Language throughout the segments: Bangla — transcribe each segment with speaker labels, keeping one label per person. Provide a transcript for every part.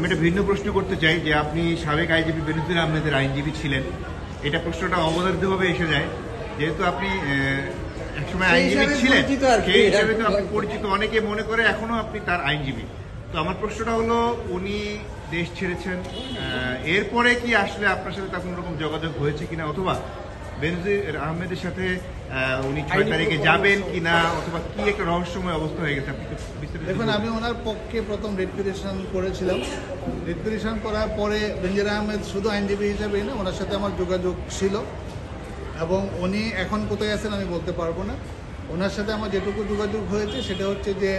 Speaker 1: আমি একটা ভিন্ন প্রশ্ন করতে চাই যে আপনি সাবেক আইনজীবী বেনজির আহমেদের আইনজীবী ছিলেন, এটা প্রশ্নটা অবধারিতভাবে এসে যায় যেহেতু আপনি একসময় আইনজীবী ছিলেন, সেই হিসাবে তো আপনি পরিচিত, অনেকে মনে করে এখনো আপনি তার আইনজীবী। তো আমার প্রশ্নটা হলো, উনি দেশ ছেড়েছেন, এরপরে কি আসলে আপনার সাথে তার কোনো রকম যোগাযোগ হয়েছে কিনা, অথবা বেনজির আহমেদের সাথে উনি 6 তারিখে যাবেন কিনা, অথবা কি একটা রহস্যময় অবস্থা হয়ে গেছে? আপনি
Speaker 2: দেখুন, আমি ওনার পক্ষে প্রথম রিট পিটিশন করেছিলাম। রিট পিটিশন করার পরে বেনজির আহমেদ শুধু আইনজীবী হিসাবেই না, ওনার সাথে আমার যোগাযোগ ছিল, এবং উনি এখন কোথায় আছেন আমি বলতে পারবো না। ওনার সাথে আমার যেটুকু যোগাযোগ হয়েছে সেটা হচ্ছে যে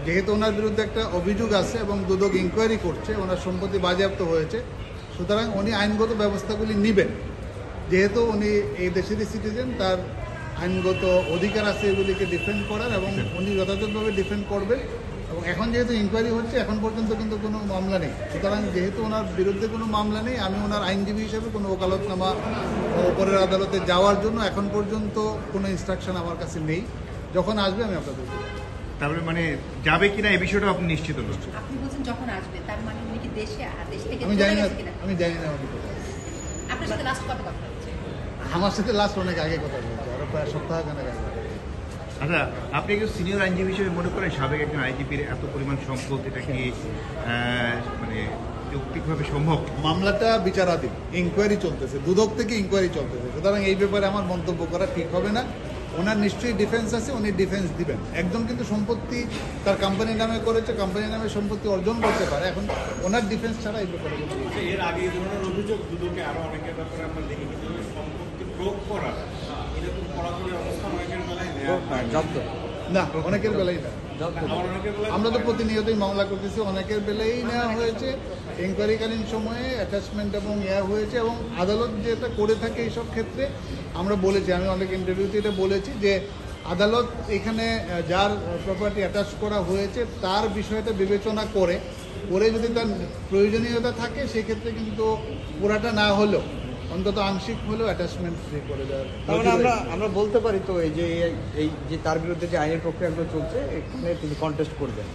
Speaker 2: যেহেতু ওনার বিরুদ্ধে একটা অভিযোগ আছে এবং দুদক ইনকোয়ারি করছে, ওনার সম্পত্তি বাজেয়াপ্ত হয়েছে, সুতরাং উনি আইনগত ব্যবস্থাগুলি নেবেন। যেহেতু উনি এই দেশেরই সিটিজেন, তার আইনগত অধিকার আছে এগুলিকে ডিফেন্ড করার, এবং উনি যথাযথভাবে ডিফেন্ড করবেন। এবং এখন যেহেতু ইনকোয়ারি হচ্ছে, এখন পর্যন্ত কিন্তু কোনো মামলা নেই, সুতরাং যেহেতু ওনার বিরুদ্ধে কোনো মামলা নেই, আমি ওনার আইনজীবী হিসেবে কোনো ওকালতনামা উপরের আদালতে যাওয়ার জন্য এখন পর্যন্ত কোনো ইনস্ট্রাকশন আমার কাছে নেই। যখন আসবে আমি আপনাদের
Speaker 1: তারপরে মানে যাবে কিনা এই বিষয়টা আপনি নিশ্চিত হলেন?
Speaker 3: আপনি বলছেন যখন আসবে, তার মানে উনি কি দেশ থেকে
Speaker 2: আমি জানি না, আমি জানি না উনি কোথায়।
Speaker 3: আপনার সাথে লাস্ট কত কথা হচ্ছে?
Speaker 2: আমার সাথে লাস্ট অনেক আগে কথা বলছে, আরো প্রায় সপ্তাহখানেক আগে।
Speaker 1: আচ্ছা, আপনি একজন সিনিয়র আইনজীবী হিসেবে মনে করেন সাবেক একজন আইনজীবীর এত পরিমাণ সম্পদ, এটা কি মানে যৌক্তিকভাবে সম্ভব?
Speaker 2: মামলাটা বিচারাধীন, ইনকোয়ারি চলতেছে, দুদক থেকে ইনকোয়ারি চলতেছে, সুতরাং এই ব্যাপারে আমার মন্তব্য করা ঠিক হবে না। ওনার নিশ্চয়ই ডিফেন্স আছে, উনি ডিফেন্স দিবেন। একজন কিন্তু সম্পত্তি তার কোম্পানির নামে করেছে, কোম্পানির নামে সম্পত্তি অর্জন করতে পারে, এখন ওনার ডিফেন্স ছাড়া এই ব্যাপারে
Speaker 4: এর আগে এই ধরনের অভিযোগ দুদকে আরো অনেকের ব্যাপারে আমরা দেখি, কিন্তু সম্পত্তি প্রয়োগ করা এরকম কড়াকড়ি অবস্থা অনেকের বেলায়
Speaker 2: না, অনেকের বেলাই না। আমরা তো প্রতিনিয়তই মামলা করতেছি, অনেকের বেলাই নেওয়া হয়েছে। ইনকোয়ারিকালীন সময়ে অ্যাটাচমেন্ট এবং হয়েছে, এবং আদালত যেটা করে থাকে এইসব ক্ষেত্রে আমরা বলেছি, আমি অনেক ইন্টারভিউতে এটা বলেছি যে আদালত এখানে যার প্রপার্টি অ্যাটাচ করা হয়েছে তার বিষয়টা বিবেচনা করে যদি তার প্রয়োজনীয়তা থাকে, সেক্ষেত্রে কিন্তু পুরাটা না হলেও অন্তত আংশিক হলেও অ্যাটাচমেন্ট ফ্রি করে দেওয়ার।
Speaker 5: তাহলে আমরা বলতে পারি তো এই যে তার বিরুদ্ধে যে আইনের প্রক্রিয়াগুলো চলছে, এখানে তিনি কন্টেস্ট করবেন।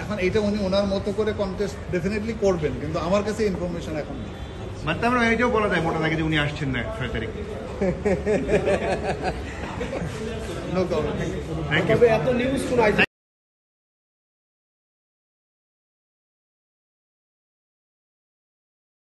Speaker 2: এখন এইটা উনি ওনার মতো করে কন্টেস্ট ডেফিনেটলি করবেন, কিন্তু আমার কাছে ইনফরমেশন এখন নেই।
Speaker 1: মানে আমরা এটাও বলা যায় মোটা দাগে যে উনি আসছেন না 6 তারিখে।
Speaker 2: No problem.
Speaker 1: Thank you.
Speaker 5: এত নিউজ শোনা